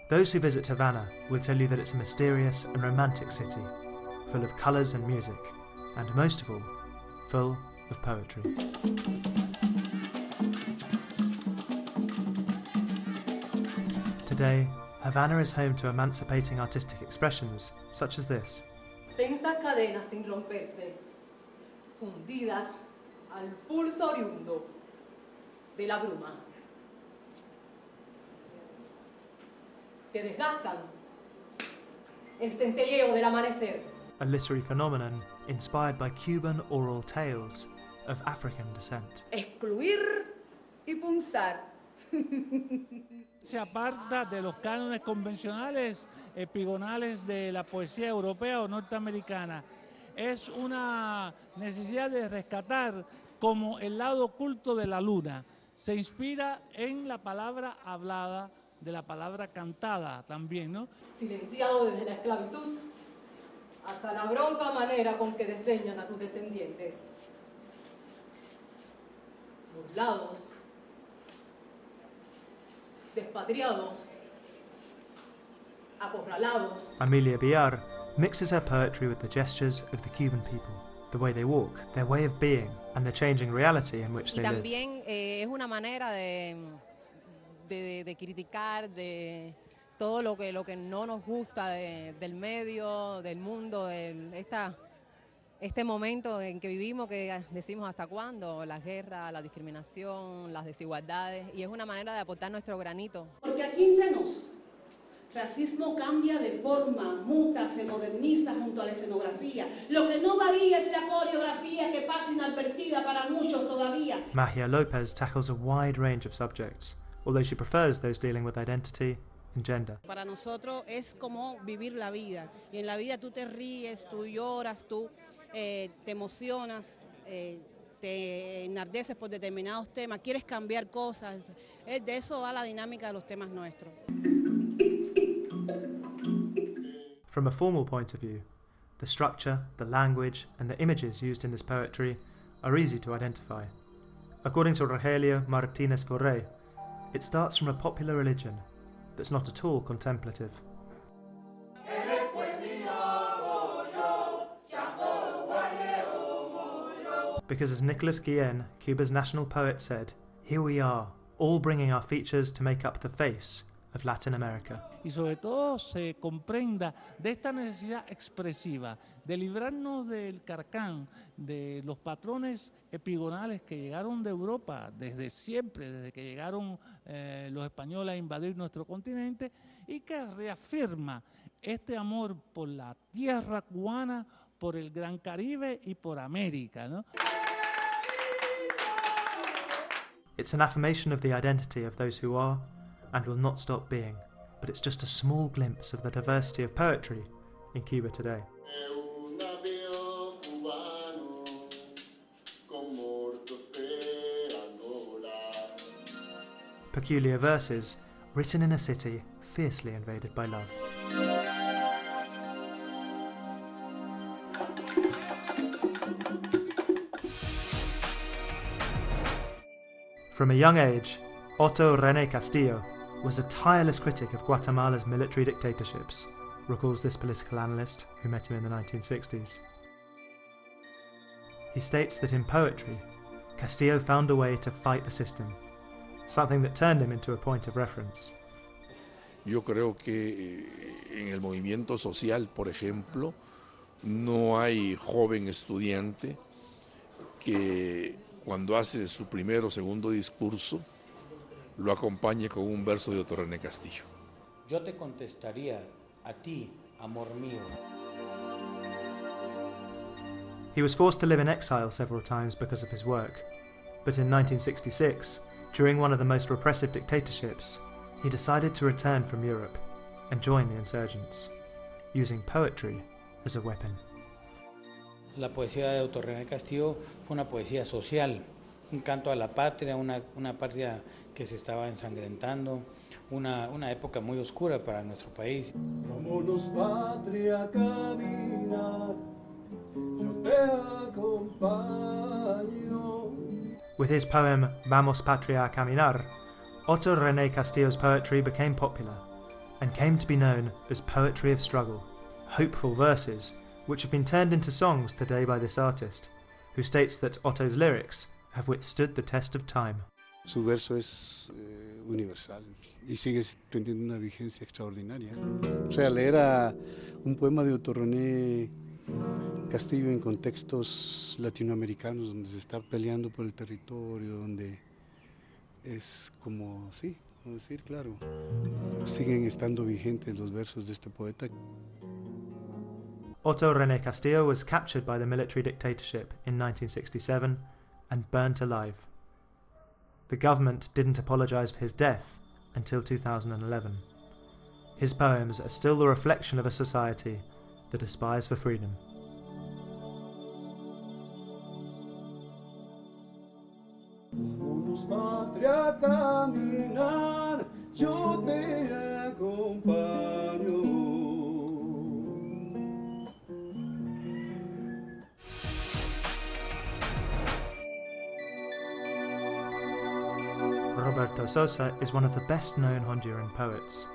Those who visit Havana will tell you that it's a mysterious and romantic city, full of colours and music, and most of all, full of poetry. Today, Havana is home to emancipating artistic expressions such as this. Tensas cadenas sin romperse, fundidas al pulso oriundo de la bruma. Te desgastan el centelleo del amanecer. A literary phenomenon inspired by Cuban oral tales of African descent. Excluir y punzar. Se aparta de los cánones convencionales epigonales de la poesía europea o norteamericana. Es una necesidad de rescatar como el lado oculto de la luna. Se inspira en la palabra hablada, de la palabra cantada también, ¿no? Silenciado desde la esclavitud hasta la bronca manera con que desdeñan a tus descendientes. Burlados, despatriados, acorralados. Amelia Villar mixes her poetry with the gestures of the Cuban people, the way they walk, their way of being, and the changing reality in which they live. Y también es una manera de criticar de todo lo que no nos gusta del medio, del mundo, este momento en que vivimos, que decimos hasta cuándo, la guerra, la discriminación, las desigualdades, y es una manera de aportar nuestro granito. Porque aquí entre nos, racismo cambia de forma, muta, se moderniza junto a la escenografía. Lo que no varía es la coreografía que pasa inadvertida para muchos todavía. Magia Lopez tackles a wide range of subjects, although she prefers those dealing with identity and gender. Para nosotros es como vivir la vida, y en la vida tú te ríes, tú lloras, tú te emocionas, te enardeces por determinados temas, quieres cambiar cosas. De eso va la dinámica de los temas nuestros. From a formal point of view, the structure, the language, and the images used in this poetry are easy to identify. According to Rogelio Martínez Forré, it starts from a popular religion that's not at all contemplative. Because as Nicolas Guillen, Cuba's national poet, said, "Here we are, all bringing our features to make up the face of Latin America." Y sobre todo se comprenda de esta necesidad expresiva, de librarnos del carcán, de los patrones epigonales que llegaron de Europa desde siempre, desde que llegaron los españoles a invadir nuestro continente, y que reafirma este amor por la tierra cubana, por el Gran Caribe y por América, ¿no? It's an affirmation of the identity of those who are and will not stop being, but it's just a small glimpse of the diversity of poetry in Cuba today. Peculiar verses written in a city fiercely invaded by love. From a young age, Otto René Castillo was a tireless critic of Guatemala's military dictatorships, recalls this political analyst who met him in the 1960s. He states that in poetry, Castillo found a way to fight the system, something that turned him into a point of reference. Yo creo que en el movimiento social, por ejemplo, no hay joven estudiante que cuando hace su primer o segundo discurso lo acompañe con un verso de Otto René Castillo. Yo te contestaría a ti, amor mío. He was forced to live in exile several times because of his work, but in 1966, during one of the most repressive dictatorships, he decided to return from Europe and join the insurgents, using poetry as a weapon. La poesía de Otto René Castillo fue una poesía social, un canto a la patria, una patria que se estaba ensangrentando, una época muy oscura para nuestro país. Vámonos patria a caminar, yo te acompaño. With his poem Vamos Patria a Caminar, Otto René Castillo's poetry became popular, and came to be known as poetry of struggle, hopeful verses which have been turned into songs today by this artist, who states that Otto's lyrics have withstood the test of time. Su verso es universal y sigue teniendo una vigencia extraordinaria. O sea, leer un poema de Otto René Castillo en contextos latinoamericanos donde se está peleando por el territorio, donde es como, sí, como decir, claro, siguen estando vigentes los versos de este poeta. Otto René Castillo was captured by the military dictatorship in 1967 and burnt alive. The government didn't apologise for his death until 2011. His poems are still the reflection of a society that aspires for freedom. Vámonos, patria, a caminar, yo te acompaño. Roberto Sosa is one of the best-known Honduran poets.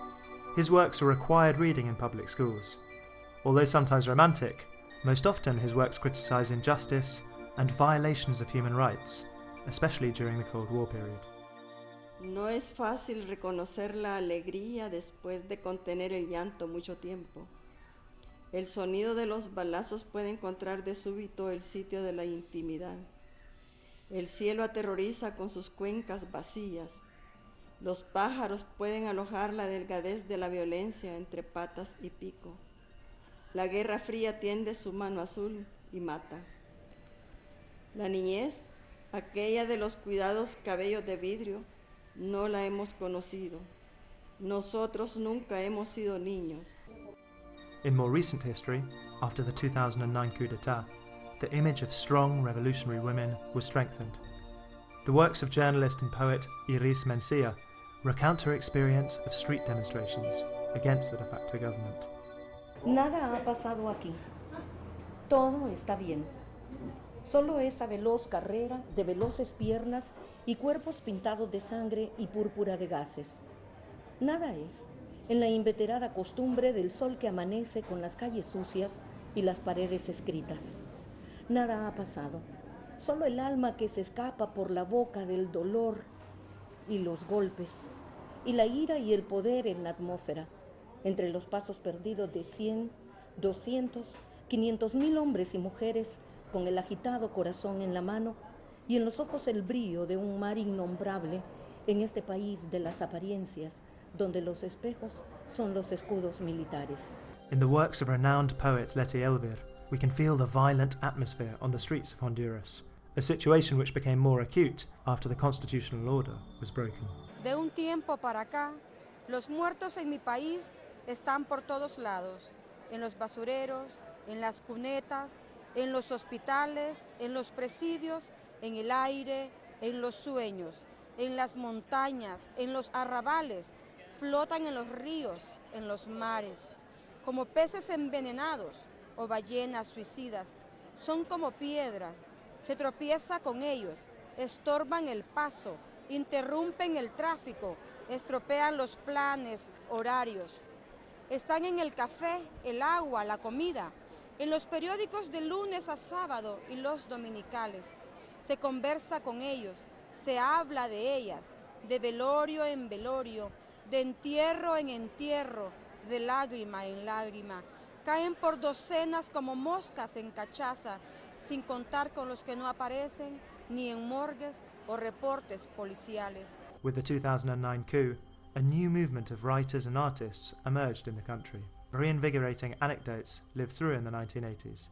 His works are required reading in public schools. Although sometimes romantic, most often his works criticise injustice and violations of human rights, especially during the Cold War period. No es fácil reconocer la alegría después de contener el llanto mucho tiempo. El sonido de los balazos puede encontrar de súbito el sitio de la intimidad. El cielo aterroriza con sus cuencas vacías. Los pájaros pueden alojar la delgadez de la violencia entre patas y pico. La guerra fría tiende su mano azul y mata. La niñez, aquella de los cuidados cabellos de vidrio, no la hemos conocido. Nosotros nunca hemos sido niños. In more recent history, after the 2009 coup d'etat, the image of strong revolutionary women was strengthened. The works of journalist and poet Iris Mencia recount her experience of street demonstrations against the de facto government. Nada ha pasado aquí. Todo está bien. Solo esa veloz carrera de veloces piernas y cuerpos pintados de sangre y púrpura de gases. Nada es en la inveterada costumbre del sol que amanece con las calles sucias y las paredes escritas. Nada ha pasado, solo el alma que se escapa por la boca del dolor y los golpes, y la ira y el poder en la atmósfera, entre los pasos perdidos de 100, 200, 500,000 hombres y mujeres con el agitado corazón en la mano y en los ojos el brillo de un mar innombrable en este país de las apariencias, donde los espejos son los escudos militares. In the works of renowned poet Leti Elvir, we can feel the violent atmosphere on the streets of Honduras, a situation which became more acute after the constitutional order was broken. De un tiempo para acá, los muertos en mi país están por todos lados, en los basureros, en las cunetas, en los hospitales, en los presidios, en el aire, en los sueños, en las montañas, en los arrabales, flotan en los ríos, en los mares, como peces envenenados o ballenas suicidas, son como piedras, se tropieza con ellos, estorban el paso, interrumpen el tráfico, estropean los planes, horarios. Están en el café, el agua, la comida, en los periódicos de lunes a sábado y los dominicales. Se conversa con ellos, se habla de ellas, de velorio en velorio, de entierro en entierro, de lágrima en lágrima. Caen por docenas como moscas en cachaza, sin contar con los que no aparecen ni en morgues o reportes policiales. With the 2009 coup, a new movement of writers and artists emerged in the country, reinvigorating anecdotes lived through in the 1980s.